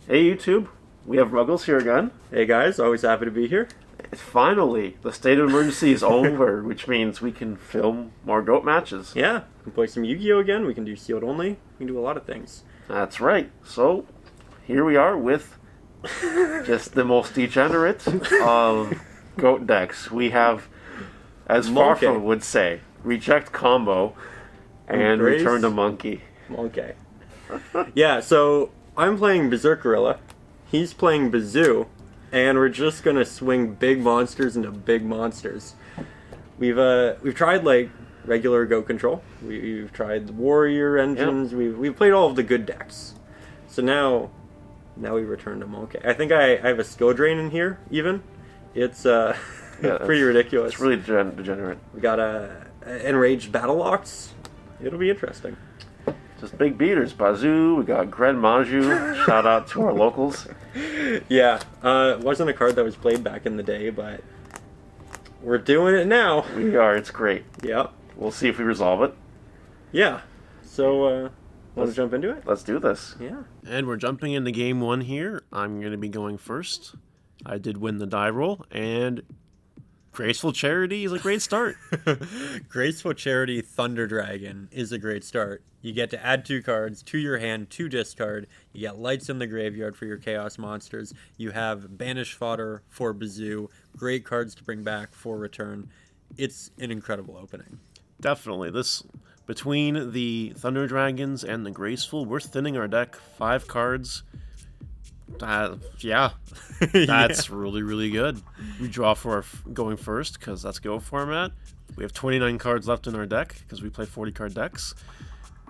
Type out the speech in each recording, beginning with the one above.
Hey YouTube, we have Ruggles here again. Hey guys, always happy to be here. Finally, the state of emergency is over, which means we can film more GOAT matches. Yeah, we can play some Yu-Gi-Oh! Again, we can do sealed only, we can do a lot of things. That's right. So, here we are with just the most degenerate of GOAT decks. We have, as MONKE. Farfa would say, reject combo and Embrace return to MONKE. MONKE. Yeah, so I'm playing Berserk Gorilla, he's playing Bazoo, and we're just gonna swing big monsters into big monsters. We've tried like regular GOAT control. We've tried the warrior engines. Yep. We've played all of the good decks. So now we return to MONKE. I think I have a skill drain in here. Even it's pretty ridiculous. It's really degenerate. We got enraged battle locks. It'll be interesting. Just big beaters. Bazoo. We got Gren Manu. Shout out to our locals. Yeah, it wasn't a card that was played back in the day, but we're doing it now. We are. It's great. Yep. We'll see if we resolve it. Yeah. So, want to jump into it? Let's do this. Yeah. And we're jumping into game one here. I'm going to be going first. I did win the die roll, and Graceful Charity is a great start. Graceful Charity Thunder Dragon is a great start. You get to add 2 cards to your hand to discard. You get lights in the graveyard for your Chaos monsters. You have Banish Fodder for Bazoo. Great cards to bring back for return. It's an incredible opening. Definitely. This, between the Thunder Dragons and the Graceful, we're thinning our deck. 5 cards. That's really, really good. We draw for our going first because that's GO format. We have 29 cards left in our deck because we play 40 card decks.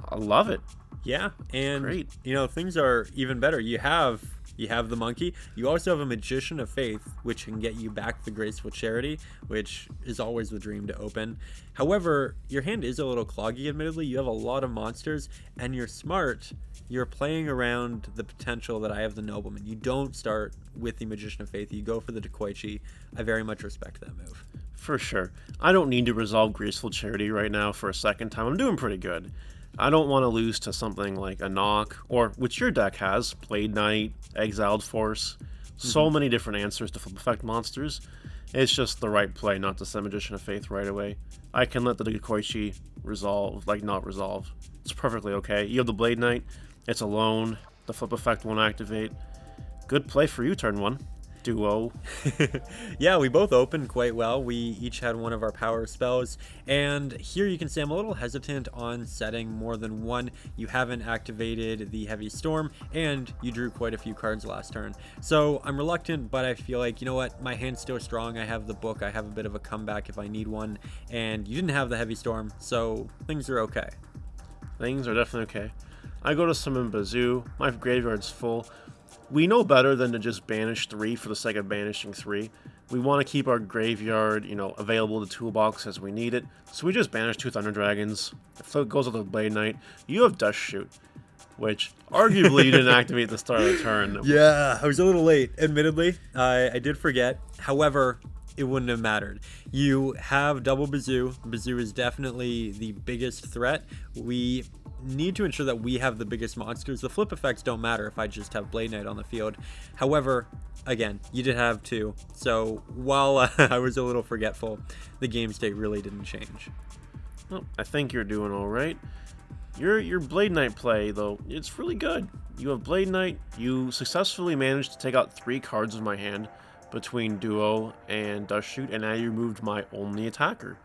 I love it. Yeah, and great. You know, things are even better. You have the MONKE. You also have a Magician of Faith, which can get you back the Graceful Charity, which is always the dream to open. However, your hand is a little cloggy, admittedly. You have a lot of monsters, and you're smart. You're playing around the potential that I have the Nobleman. You don't start with the Magician of Faith. You go for the Dekoichi. I very much respect that move. For sure. I don't need to resolve Graceful Charity right now for a second time. I'm doing pretty good. I don't want to lose to something like a Knock, or which your deck has, Blade Knight, Exiled Force. So many different answers to flip effect monsters. It's just the right play not to send Magician of Faith right away. I can let the Dekoichi resolve, not resolve. It's perfectly okay. You have the Blade Knight, it's alone, the flip effect won't activate. Good play for you, turn 1. Duo. Yeah, we both opened quite well. We each had one of our power spells, and here you can say I'm a little hesitant on setting more than one. You haven't activated the Heavy Storm, and you drew quite a few cards last turn. So I'm reluctant, but I feel like, you know what, my hand's still strong. I have the book. I have a bit of a comeback if I need one, and you didn't have the Heavy Storm, so things are okay. Things are definitely okay. I go to summon Bazoo. My graveyard's full. We know better than to just banish 3 for the sake of banishing 3. We want to keep our graveyard, available to the toolbox as we need it. So we just banish 2 Thunder Dragons. If it goes with the Blade Knight, you have Dust Shoot, which arguably you didn't activate at the start of the turn. Yeah, I was a little late, admittedly. I did forget. However, it wouldn't have mattered. You have double Bazoo. Bazoo is definitely the biggest threat. We need to ensure that we have the biggest monsters. The flip effects don't matter if I just have Blade Knight on the field. However, again, you did have 2. So while I was a little forgetful, the game state really didn't change. Well, I think you're doing all right. Your Blade Knight play, though, it's really good. You have Blade Knight. You successfully managed to take out 3 cards of my hand between Duo and Dust Shoot, and now you removed my only attacker.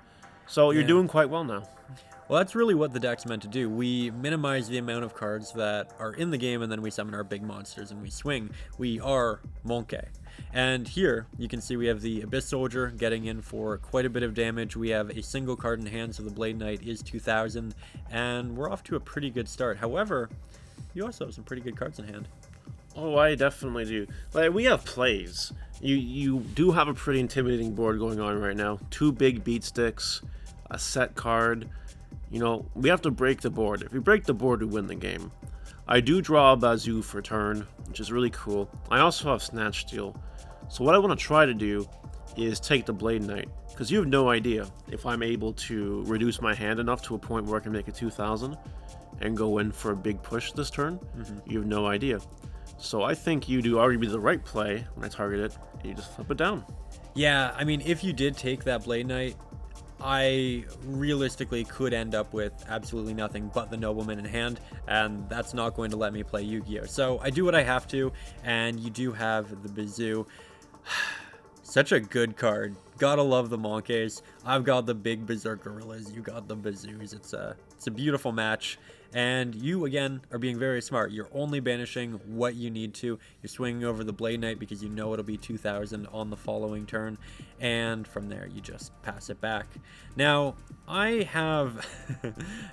So you're doing quite well now. Well, that's really what the deck's meant to do. We minimize the amount of cards that are in the game, and then we summon our big monsters and we swing. We are MONKE. And here, you can see we have the Abyss Soldier getting in for quite a bit of damage. We have a single card in hand, so the Blade Knight is 2,000, and we're off to a pretty good start. However, you also have some pretty good cards in hand. Oh, I definitely do. We have plays. You do have a pretty intimidating board going on right now. 2 big beat sticks, a set card. We have to break the board. If we break the board, we win the game. I do draw a Bazoo for turn, which is really cool. I also have Snatch Steal. So what I want to try to do is take the Blade Knight, because you have no idea if I'm able to reduce my hand enough to a point where I can make it 2,000 and go in for a big push this turn. You have no idea. So I think you do already be the right play when I target it, and you just flip it down. Yeah, I mean, if you did take that Blade Knight, I realistically could end up with absolutely nothing but the Nobleman in hand, and that's not going to let me play Yu-Gi-Oh! So I do what I have to, and you do have the Bazoo. Such a good card. Gotta love the Monkes. I've got the big Berserk Gorillas. You got the Bazoos. It's a beautiful match. And you, again, are being very smart. You're only banishing what you need to. You're swinging over the Blade Knight because you know it'll be 2,000 on the following turn. And from there, you just pass it back. Now, I have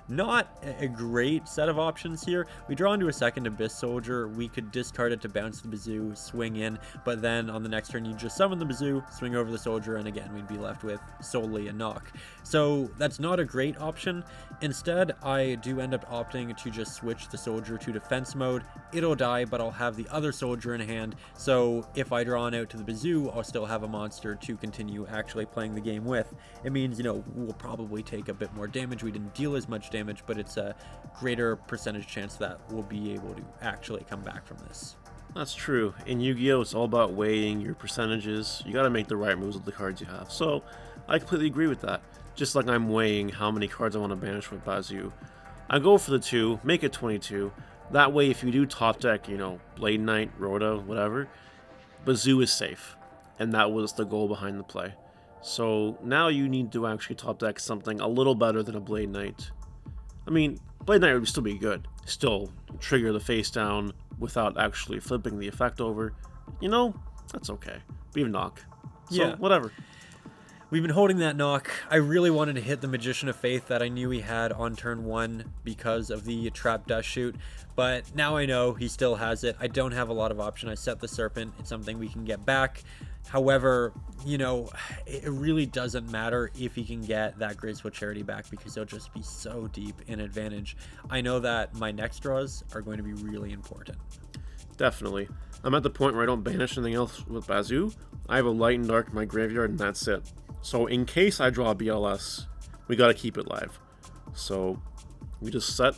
not a great set of options here. We draw into a second Abyss Soldier. We could discard it to bounce the Bazoo, swing in. But then on the next turn, you just summon the Bazoo, swing over the Soldier, and again, we'd be left with solely a knock. So that's not a great option. Instead, I do end up opting to just switch the Soldier to defense mode. It'll die, but I'll have the other Soldier in hand, so if I draw an out to the Bazoo, I'll still have a monster to continue actually playing the game with. It means, we'll probably take a bit more damage. We didn't deal as much damage, but it's a greater percentage chance that we'll be able to actually come back from this. That's true. In Yu-Gi-Oh! It's all about weighing your percentages. You gotta make the right moves with the cards you have. So, I completely agree with that. Just like I'm weighing how many cards I want to banish with Bazoo. I go for the 2, make it 22. That way, if you do top deck, Blade Knight, Rhoda, whatever, Bazoo is safe. And that was the goal behind the play. So, now you need to actually top deck something a little better than a Blade Knight. I mean, Blade Knight would still be good. Still trigger the face down without actually flipping the effect over. That's okay. Be a knock. So, Yeah. whatever. We've been holding that knock. I really wanted to hit the Magician of Faith that I knew he had on turn 1 because of the Trap Dust Shoot, but now I know he still has it. I don't have a lot of option. I set the Serpent. It's something we can get back. However, it really doesn't matter if he can get that Graceful Charity back because he'll just be so deep in advantage. I know that my next draws are going to be really important. Definitely. I'm at the point where I don't banish anything else with Bazoo. I have a Light and Dark in my graveyard, and that's it. So in case I draw a BLS, we gotta keep it live. So we just set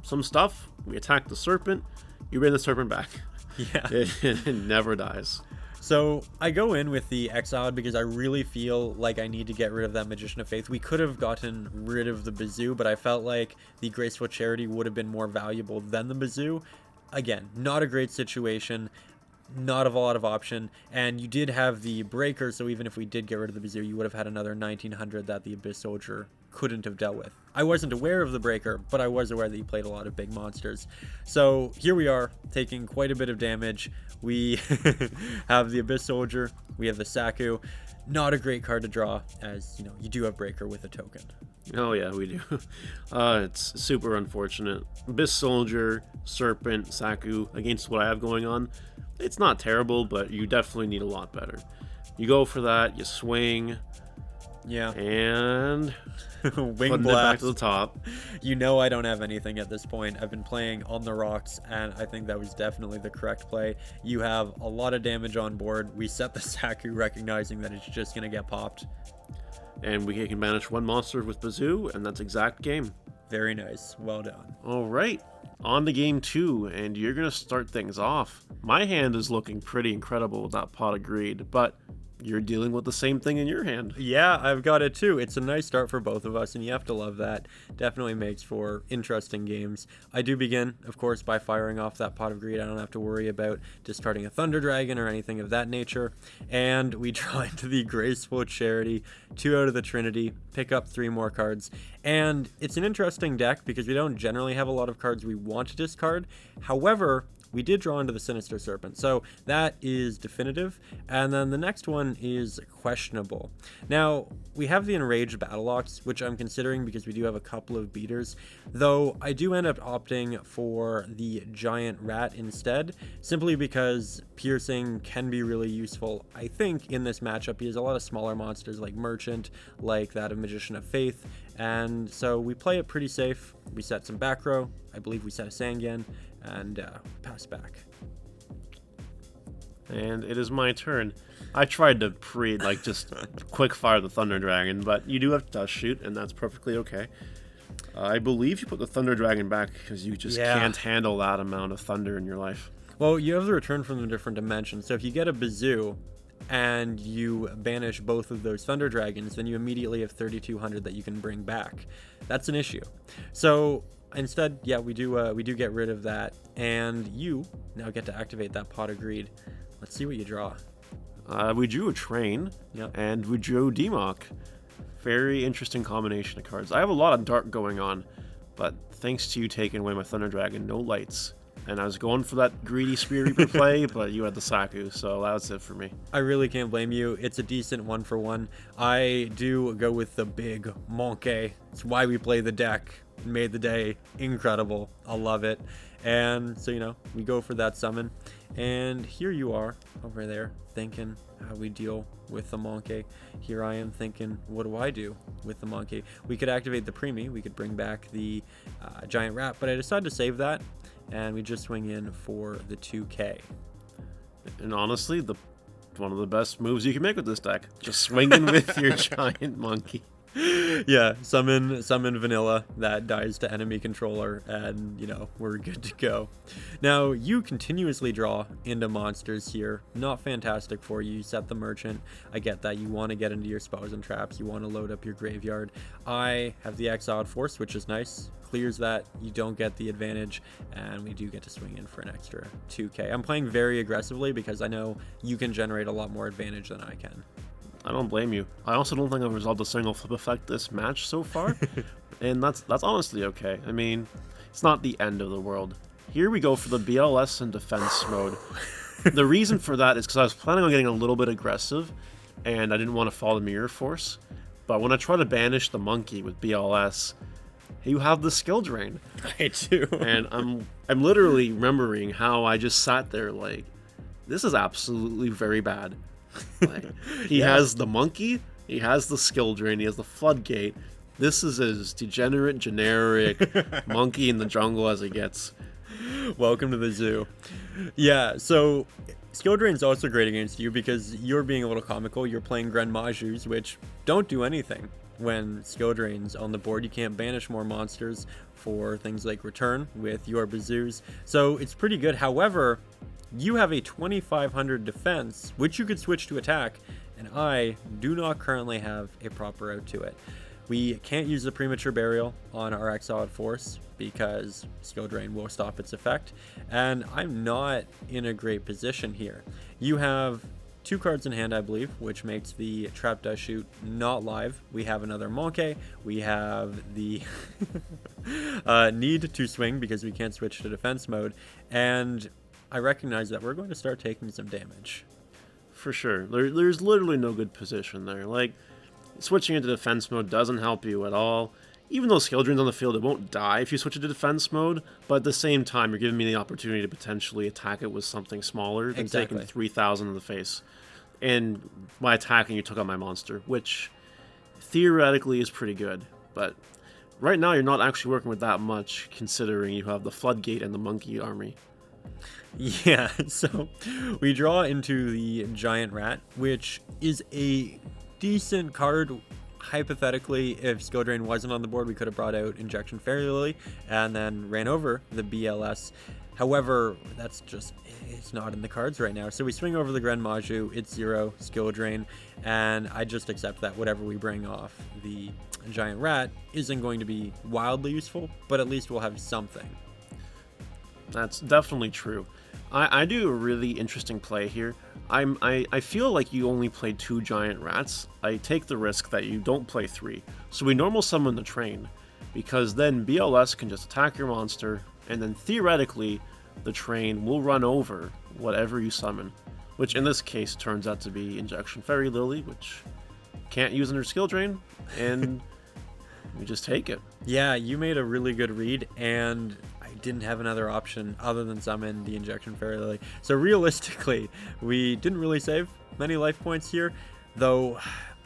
some stuff, we attack the Serpent, you bring the Serpent back. Yeah. It never dies. So I go in with the Exiled because I really feel like I need to get rid of that Magician of Faith. We could have gotten rid of the Bazoo, but I felt like the Graceful Charity would have been more valuable than the Bazoo. Again, not a great situation. Not a lot of option, and you did have the Breaker, so even if we did get rid of the Bazoo, you would have had another 1900 that the Abyss Soldier couldn't have dealt with. I wasn't aware of the Breaker, but I was aware that he played a lot of big monsters. So here we are, taking quite a bit of damage. We have the Abyss Soldier, we have the Saku. Not a great card to draw, as, you do have Breaker with a token. Oh yeah, we do. It's super unfortunate. Abyss Soldier, Serpent, Saku, against what I have going on, it's not terrible, but you definitely need a lot better. You go for that, you swing, Yeah. and Wing putting it back Blast. to the top. I don't have anything at this point. I've been playing on the rocks, and I think that was definitely the correct play. You have a lot of damage on board. We set the Saku, recognizing that it's just going to get popped. And we can banish one monster with Bazoo, and that's exact game. Very nice. Well done. All right, on to game 2, and you're going to start things off. My hand is looking pretty incredible with that Pot of Greed, but you're dealing with the same thing in your hand. Yeah, I've got it too. It's a nice start for both of us, and you have to love that. Definitely makes for interesting games. I do begin, of course, by firing off that Pot of Greed. I don't have to worry about discarding a Thunder Dragon or anything of that nature. And we draw into the Graceful Charity, 2 out of the Trinity, pick up 3 more cards. And it's an interesting deck because we don't generally have a lot of cards we want to discard. However, we did draw into the Sinister Serpent, so that is definitive. And then the next one is questionable. Now, we have the Enraged Battle Ox, which I'm considering because we do have a couple of beaters, though I do end up opting for the Giant Rat instead, simply because Piercing can be really useful, I think, in this matchup. He has a lot of smaller monsters like Merchant, like that of Magician of Faith, and so we play it pretty safe. We set some back row, I believe we set a Sangan, and pass back. And it is my turn. I tried to just quick fire the Thunder Dragon, but you do have Dust Shoot, and that's perfectly okay. I believe you put the Thunder Dragon back because you just can't handle that amount of thunder in your life. Well, you have the return from the different dimensions. So if you get a Bazoo and you banish both of those Thunder Dragons, then you immediately have 3,200 that you can bring back. That's an issue. So instead, yeah, we do get rid of that, and you now get to activate that Pot of Greed. Let's see what you draw. We drew a Train, Yep. and we drew Demok. Very interesting combination of cards. I have a lot of dark going on, but thanks to you taking away my Thunder Dragon, no lights. And I was going for that greedy Spear Reaper play, but you had the Saku, so that was it for me. I really can't blame you. It's a decent 1-for-1. I do go with the big MONKE. It's why we play the deck. It made the day incredible. I love it. And so, we go for that summon. And here you are over there thinking how we deal with the MONKE. Here I am thinking, what do I do with the MONKE? We could activate the Preemie. We could bring back the Giant Rat, but I decided to save that. And we just swing in for the 2K. And honestly, one of the best moves you can make with this deck. Just swinging with your Giant Monkey. Yeah, summon vanilla that dies to enemy controller, and we're good to go. Now you continuously draw into monsters here. Not fantastic for you. You set the merchant. I get that you want to get into your spells and traps. You want to load up your graveyard. I have the Exiled Force, which is nice. Clears that. You don't get the advantage, and we do get to swing in for an extra 2K. I'm playing very aggressively because I know you can generate a lot more advantage than I can. I don't blame you. I also don't think I've resolved a single flip effect this match so far, and that's honestly okay. I mean, it's not the end of the world. Here we go for the BLS in defense mode. The reason for that is because I was planning on getting a little bit aggressive, and I didn't want to fall to Mirror Force. But when I try to banish the monkey with BLS, you have the skill drain. I do. And I'm literally remembering how I just sat there like, this is absolutely very bad. Like, he has the monkey, he has the skill drain, he has the floodgate. This is as degenerate, generic monkey in the jungle as it gets. Welcome to the zoo. Yeah, so skill drain's also great against you because you're being a little comical. You're playing Gren Majus, which don't do anything when skill drain's on the board. You can't banish more monsters for things like return with your Bazoos. So it's pretty good. However, you have a 2,500 defense, which you could switch to attack, and I do not currently have a proper out to it. We can't use the Premature Burial on our Exiled Force because Skill Drain will stop its effect, and I'm not in a great position here. You have 2 cards in hand, I believe, which makes the Trap Dust Shoot not live. We have another MONKE. We have the need to swing because we can't switch to defense mode, and I recognize that we're going to start taking some damage. For sure. There's literally no good position there. Like, switching into defense mode doesn't help you at all. Even though skill drain's on the field, it won't die if you switch into defense mode, but at the same time, you're giving me the opportunity to potentially attack it with something smaller than Exactly. taking 3,000 in the face. And by attacking, you took out my monster, which theoretically is pretty good. But right now, you're not actually working with that much, considering you have the Floodgate and the Monkey Army. Yeah, so we draw into the Giant Rat, which is a decent card. Hypothetically, if Skill Drain wasn't on the board, we could have brought out Injection Fairy Lily and then ran over the BLS. However, it's not in the cards right now. So we swing over the Gren Maju, it's 0 Skill Drain, and I just accept that whatever we bring off the Giant Rat isn't going to be wildly useful, but at least we'll have something. That's definitely true. I do a really interesting play here. I feel like you only play 2 Giant Rats. I take the risk that you don't play 3. So we normal summon the Train, because then BLS can just attack your monster, and then theoretically, the Train will run over whatever you summon. Which in this case turns out to be Injection Fairy Lily, which can't use under Skill Drain, and we just take it. Yeah, you made a really good read, and I didn't have another option other than summon the Injection Fairy Lily. So realistically, we didn't really save many life points here, though,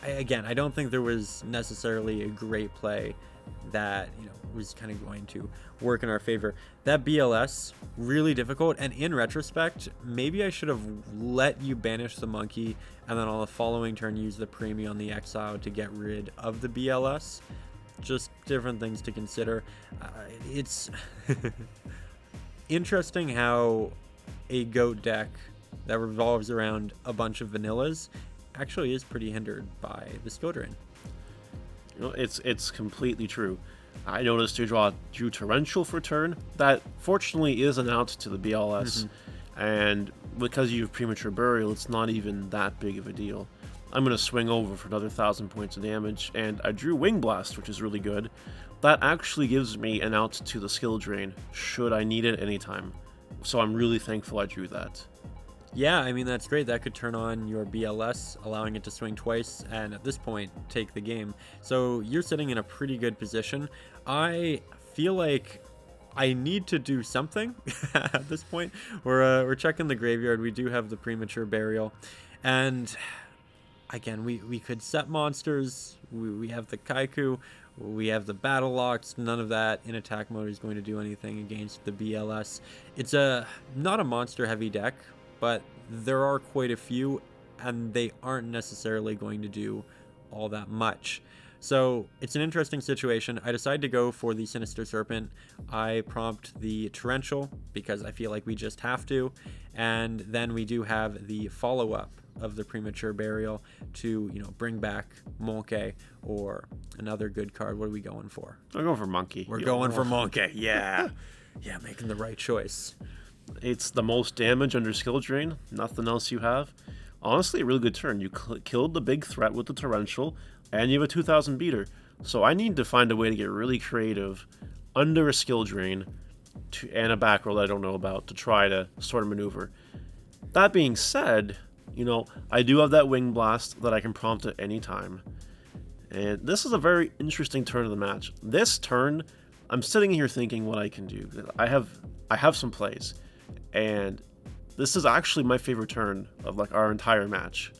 I don't think there was necessarily a great play that was kind of going to work in our favor. That BLS, really difficult, and in retrospect, maybe I should have let you banish the monkey, and then on the following turn use the Preemie on the Exile to get rid of the BLS. Just different things to consider. It's interesting how a GOAT deck that revolves around a bunch of vanillas actually is pretty hindered by the skill drain. You know, it's completely true. I noticed you drew Torrential for turn. That fortunately is an out to the BLS, and because you have Premature Burial, it's not even that big of a deal. I'm going to swing over for another 1,000 points of damage, and I drew Wing Blast, which is really good. That actually gives me an out to the skill drain, should I need it anytime. So I'm really thankful I drew that. Yeah, I mean, that's great. That could turn on your BLS, allowing it to swing twice, and at this point, take the game. So you're sitting in a pretty good position. I feel like I need to do something at this point. We're checking the graveyard. We do have the Premature Burial. And again, we could set monsters. We have the Kaiku. We have the Battle Locks. None of that in attack mode is going to do anything against the BLS. It's not a monster-heavy deck, but there are quite a few, and they aren't necessarily going to do all that much. So it's an interesting situation. I decided to go for the Sinister Serpent. I prompt the Torrential because I feel like we just have to. And then we do have the follow-up of the Premature Burial to, bring back MONKE or another good card. What are we going for? I'm going for MONKE. We're going for MONKE. Yeah. Yeah, making the right choice. It's the most damage under skill drain. Nothing else you have. Honestly, a really good turn. You killed the big threat with the Torrential, and you have a 2,000 beater. So I need to find a way to get really creative under a skill drain and a back roll that I don't know about to try to sort of maneuver. That being said, I do have that Wing Blast that I can prompt at any time. And this is a very interesting turn of the match. This turn, I'm sitting here thinking what I can do. I have some plays. And this is actually my favorite turn of our entire match.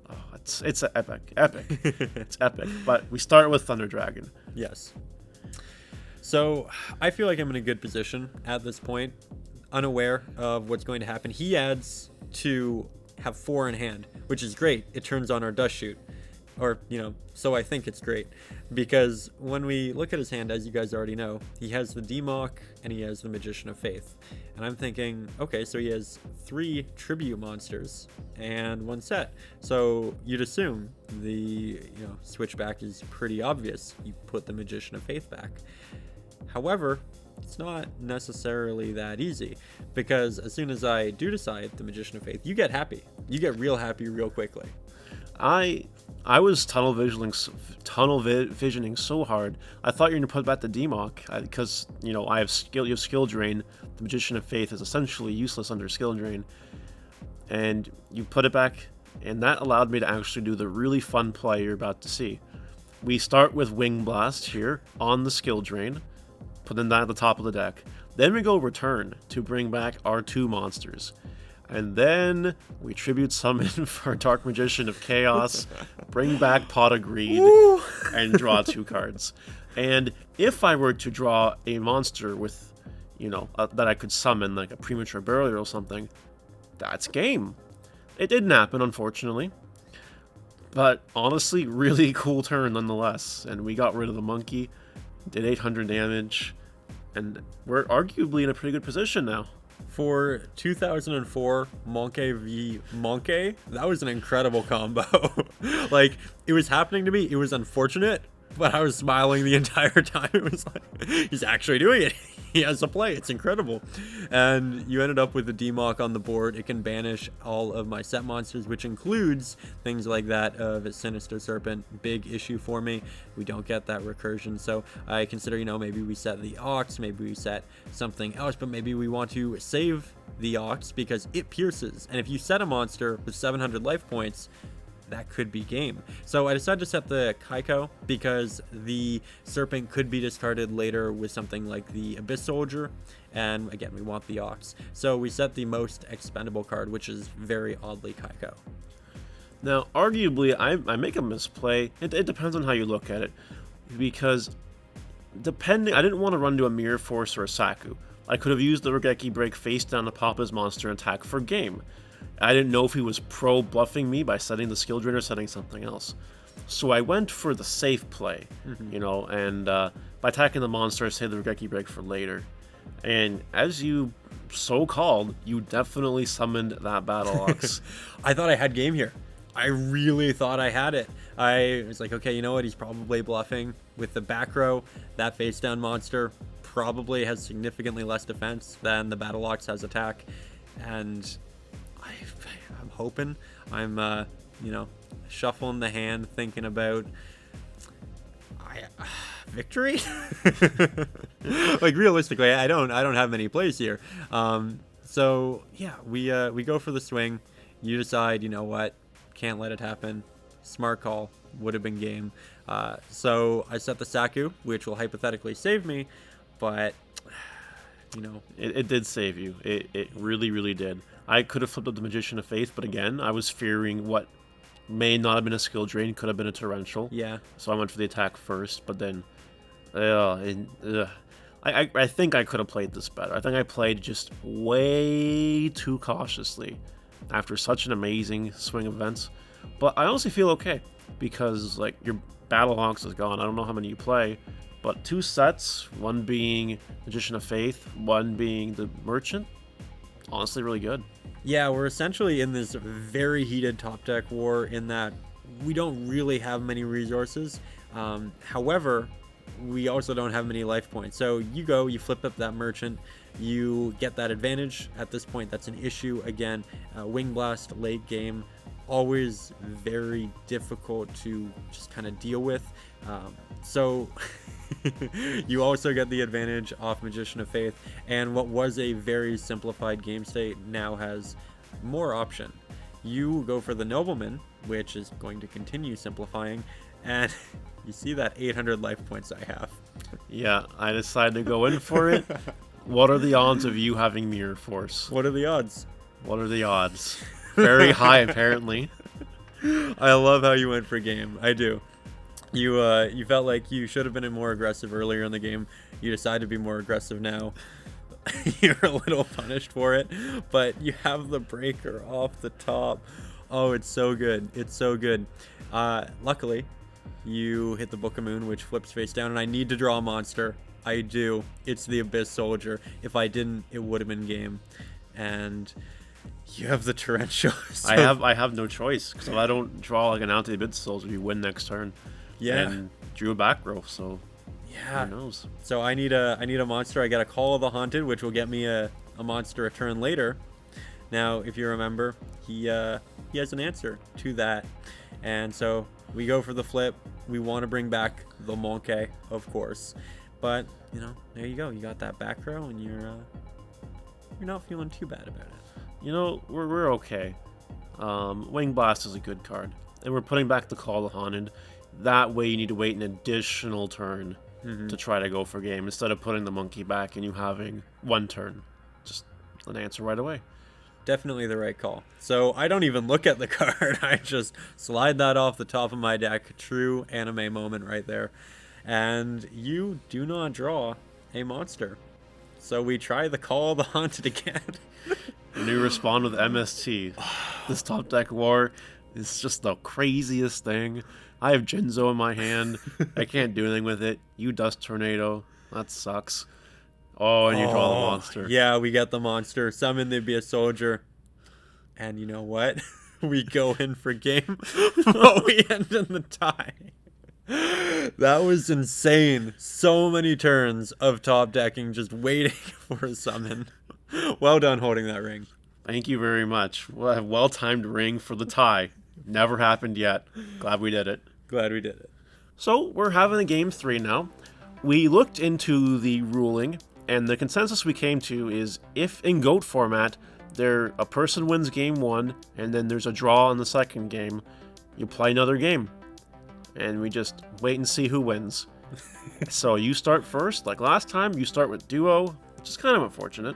Oh, it's epic. It's epic. But we start with Thunder Dragon. Yes. So I feel like I'm in a good position at this point, unaware of what's going to happen. He adds to have 4 in hand, which is great. It turns on our Dust Shoot. Or, so I think it's great. Because when we look at his hand, as you guys already know, he has the Demok and he has the Magician of Faith. And I'm thinking, okay, so he has 3 tribute monsters and 1 set. So you'd assume the, switchback is pretty obvious. You put the Magician of Faith back. However, it's not necessarily that easy, because as soon as I do decide the Magician of Faith, you get happy. You get real happy real quickly. I was tunnel visioning so hard. I thought you were gonna put back the Demok because you have skill drain. The Magician of Faith is essentially useless under skill drain, and you put it back, and that allowed me to actually do the really fun play you're about to see. We start with Wing Blast here on the skill drain, putting that at the top of the deck. Then we go Return to bring back our 2 monsters. And then we tribute summon for Dark Magician of Chaos, bring back Pot of Greed, and draw 2 cards. And if I were to draw a monster with, that I could summon, like a Premature Burial or something, that's game. It didn't happen, unfortunately. But honestly, really cool turn nonetheless. And we got rid of the monkey, did 800 damage, and we're arguably in a pretty good position now. For 2004 MONKE v MONKE, that was an incredible combo. It was happening to me. It was unfortunate, but I was smiling the entire time. It was like, he's actually doing it. He has a play. It's incredible. And you ended up with the Demok on the board. It can banish all of my set monsters, which includes things like that of Sinister Serpent. Big issue for me. We don't get that recursion. So I consider, maybe we set the Ox, maybe we set something else, but maybe we want to save the Ox because it pierces. And if you set a monster with 700 life points, that could be game. So I decided to set the Kaiko because the Serpent could be discarded later with something like the Abyss Soldier, and again, we want the Ox. So we set the most expendable card, which is very oddly Kaiko. Now, arguably, I make a misplay. It depends on how you look at it, because I didn't want to run to a Mirror Force or a Saku. I could have used the Regeki Break face down to pop his monster and attack for game. I didn't know if he was bluffing me by setting the skill drain or setting something else. So I went for the safe play, and by attacking the monster, I saved the Regeki Break for later. And as you so called, you definitely summoned that Battle Ox. I thought I had game here. I really thought I had it. I was like, okay, you know what? He's probably bluffing with the back row. That face down monster probably has significantly less defense than the Battle Ox has attack. And I'm hoping, I'm, shuffling the hand, thinking about victory. Like realistically, I don't have many plays here. So yeah, we go for the swing. You decide, you know what, can't let it happen. Smart call, would have been game. So I set the Saku, which will hypothetically save me, but it did save you. It really, really did. I could have flipped up the Magician of Faith, but again, I was fearing what may not have been a skill drain, could have been a torrential. Yeah. So I went for the attack first, but then, I think I could have played this better. I think I played just way too cautiously after such an amazing swing of events. But I honestly feel okay because like your Battle Ox is gone. I don't know how many you play, but 2 sets, one being Magician of Faith, one being the Merchant. Honestly, really good. Yeah, we're essentially in this very heated top deck war in that we don't really have many resources. However, we also don't have many life points. So you flip up that Merchant, you get that advantage. At this point, that's an issue. Again, Wing Blast late game, always very difficult to just kind of deal with. So you also get the advantage off Magician of Faith, and what was a very simplified game state now has more option. You go for the Nobleman, which is going to continue simplifying, and you see that 800 life points I have. Yeah, I decided to go in for it. What are the odds of you having Mirror Force? What are the odds? What are the odds? Very high, apparently. I love how you went for game. I do. You felt like you should have been more aggressive earlier in the game. You decide to be more aggressive now. You're a little punished for it, but you have the breaker off the top. Oh, it's so good. It's so good. Luckily, you hit the Book of Moon, which flips face down, and I need to draw a monster. I do. It's the Abyss Soldier. If I didn't, it would have been game. And you have the Torrential. So I have no choice, because if I don't draw like an Anti-Abyss Soldier, you win next turn. Yeah. And drew a back row, so yeah. who knows? So I need a monster. I got a Call of the Haunted, which will get me a monster a turn later. Now, if you remember, he has an answer to that. And so we go for the flip. We want to bring back the MONKE, of course. But, there you go. You got that back row, and you're not feeling too bad about it. We're okay. Wing Blast is a good card. And we're putting back the Call of the Haunted. That way you need to wait an additional turn to try to go for game, instead of putting the monkey back and you having one turn. Just an answer right away. Definitely the right call. So I don't even look at the card. I just slide that off the top of my deck. True anime moment right there. And you do not draw a monster. So we try the Call of the Haunted again. And you respond with MST. This top deck war is just the craziest thing. I have Jinzo in my hand. I can't do anything with it. You Dust Tornado. That sucks. Oh, and you draw the monster. Yeah, we get the monster. Summon the Abyss Soldier. And you know what? We go in for game. But we end in the tie. That was insane. So many turns of top decking just waiting for a summon. Well done holding that ring. Thank you very much. Well-timed ring for the tie. Never happened yet. Glad we did it. Glad we did it. So, we're having a game 3 now. We looked into the ruling, and the consensus we came to is if in GOAT format, a person wins game 1, and then there's a draw in the second game, you play another game. And we just wait and see who wins. So you start first, like last time, you start with Duo, which is kind of unfortunate.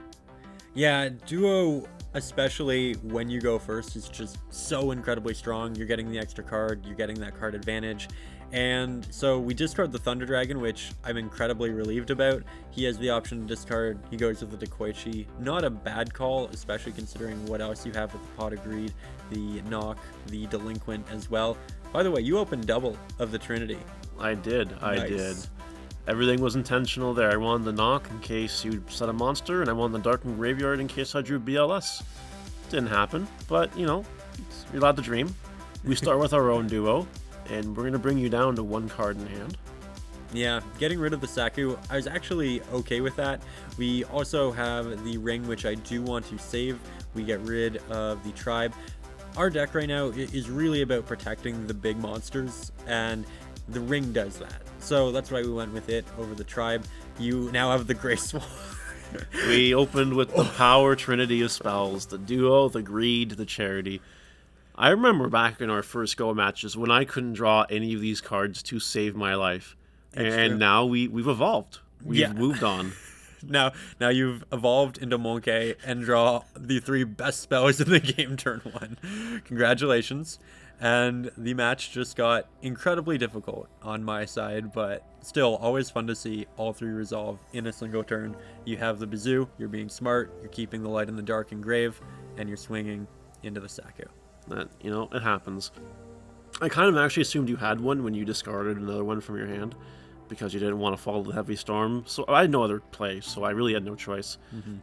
Yeah, Duo, especially when you go first, is just so incredibly strong. You're getting the extra card, you're getting that card advantage. And so we discard the Thunder Dragon, which I'm incredibly relieved about. He has the option to discard. He goes with the Dekoichi. Not a bad call, especially considering what else you have with the Pot of Greed, the Knock, the Delinquent as well. By the way, you opened double of the Trinity. I did. Nice. Everything was intentional there. I wanted the knock in case you set a monster, and I wanted the darkened graveyard in case I drew BLS. Didn't happen, but you're allowed to dream. We start with our own duo, and we're gonna bring you down to 1 card in hand. Yeah, getting rid of the Saku, I was actually okay with that. We also have the ring, which I do want to save. We get rid of the tribe. Our deck right now is really about protecting the big monsters, and the ring does that. So that's why we went with it over the tribe. You now have the Graceful. We opened with the power trinity of spells, the duo, the greed, the charity. I remember back in our first Go matches when I couldn't draw any of these cards to save my life. And now we've evolved. We've moved on. Now you've evolved into MONKE and draw the 3 best spells in the game turn 1. Congratulations. And the match just got incredibly difficult on my side, but still always fun to see all 3 resolve in a single turn. You have the Bazoo, you're being smart, you're keeping the light in the dark and grave, and you're swinging into the Saku. That, it happens. I kind of actually assumed you had one when you discarded another one from your hand, because you didn't want to follow the heavy storm. So I had no other play, so I really had no choice.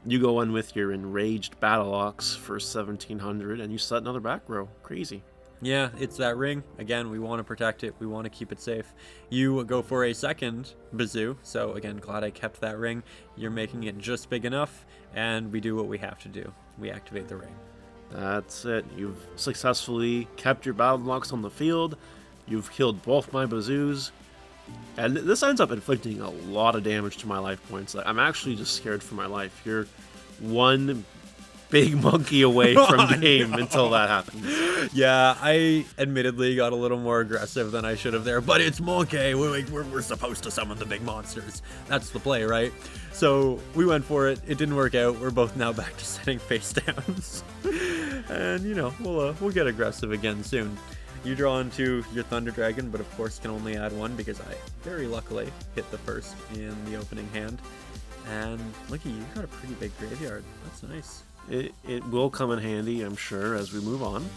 You go in with your enraged battle ox for 1700, and you set another back row. Crazy. Yeah, it's that ring. Again, we want to protect it. We want to keep it safe. You go for a second Bazoo. So again, glad I kept that ring. You're making it just big enough, and we do what we have to do. We activate the ring. That's it. You've successfully kept your battle ox on the field. You've killed both my Bazoos. And this ends up inflicting a lot of damage to my life points. I'm actually just scared for my life. You're 1 big monkey away from game until that happens. Yeah, I admittedly got a little more aggressive than I should have there, but it's MONKE. We're supposed to summon the big monsters. That's the play, right? So we went for it. It didn't work out. We're both now back to setting face downs. And, we'll get aggressive again soon. You draw into your Thunder Dragon, but of course can only add 1 because I very luckily hit the first in the opening hand. And looky, you've got a pretty big graveyard. That's nice. It will come in handy, I'm sure, as we move on.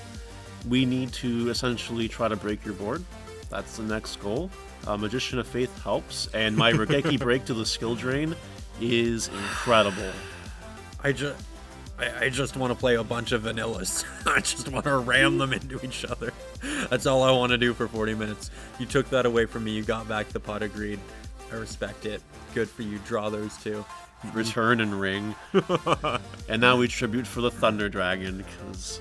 We need to essentially try to break your board. That's the next goal. Magician of Faith helps, and my Regeki break to the skill drain is incredible. I just want to play a bunch of vanillas. I just want to ram them into each other. That's all I want to do for 40 minutes. You took that away from me. You got back the pot of greed. I respect it. Good for you. Draw those 2. Return and ring. And now we tribute for the Thunder Dragon, because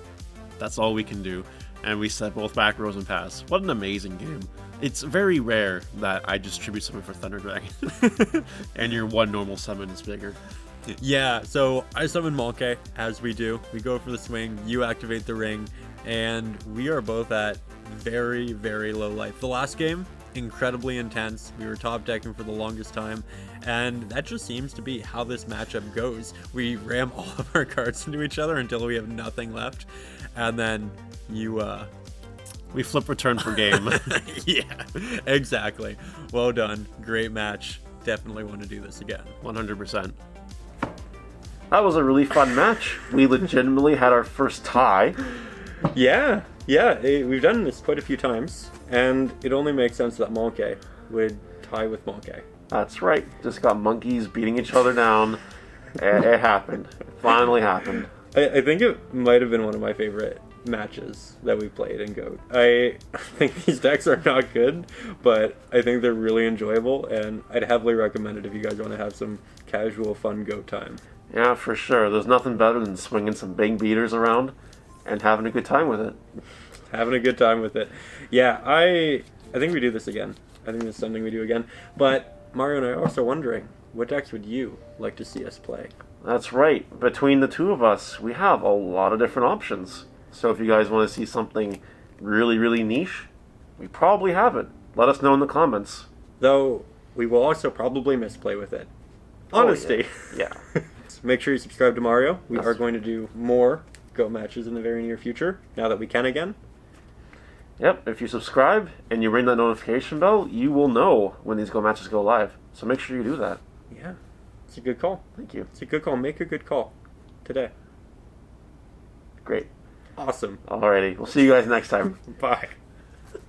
that's all we can do. And we set both back rows and pass. What an amazing game. It's very rare that I just tribute something for Thunder Dragon. And your 1 normal summon is bigger. Yeah, so I summon MONKE, as we do. We go for the swing, you activate the ring, and we are both at very, very low life. The last game, incredibly intense. We were top decking for the longest time, and that just seems to be how this matchup goes. We ram all of our cards into each other until we have nothing left, and then we flip return for game. Yeah, exactly. Well done. Great match. Definitely want to do this again. 100%. That was a really fun match. We legitimately had our first tie. Yeah, we've done this quite a few times, and it only makes sense that MONKE would tie with MONKE. That's right. Just got monkeys beating each other down. It happened. It finally happened. I think it might have been one of my favorite matches that we played in GOAT. I think these decks are not good, but I think they're really enjoyable, and I'd heavily recommend it if you guys want to have some casual, fun GOAT time. Yeah, for sure. There's nothing better than swinging some big beaters around and having a good time with it. Having a good time with it. Yeah, I think we do this again. I think this is something we do again. But Mario and I are also wondering, what decks would you like to see us play? That's right. Between the 2 of us, we have a lot of different options. So if you guys want to see something really, really niche, we probably have it. Let us know in the comments. Though, we will also probably misplay with it. Honesty. Oh, yeah. Make sure you subscribe to Mario. We are going to do more GOAT matches in the very near future, now that we can again. Yep, if you subscribe and you ring that notification bell, you will know when these GOAT matches go live. So make sure you do that. Yeah, it's a good call. Thank you. It's a good call. Make a good call today. Great. Awesome. Alrighty, we'll see you guys next time. Bye.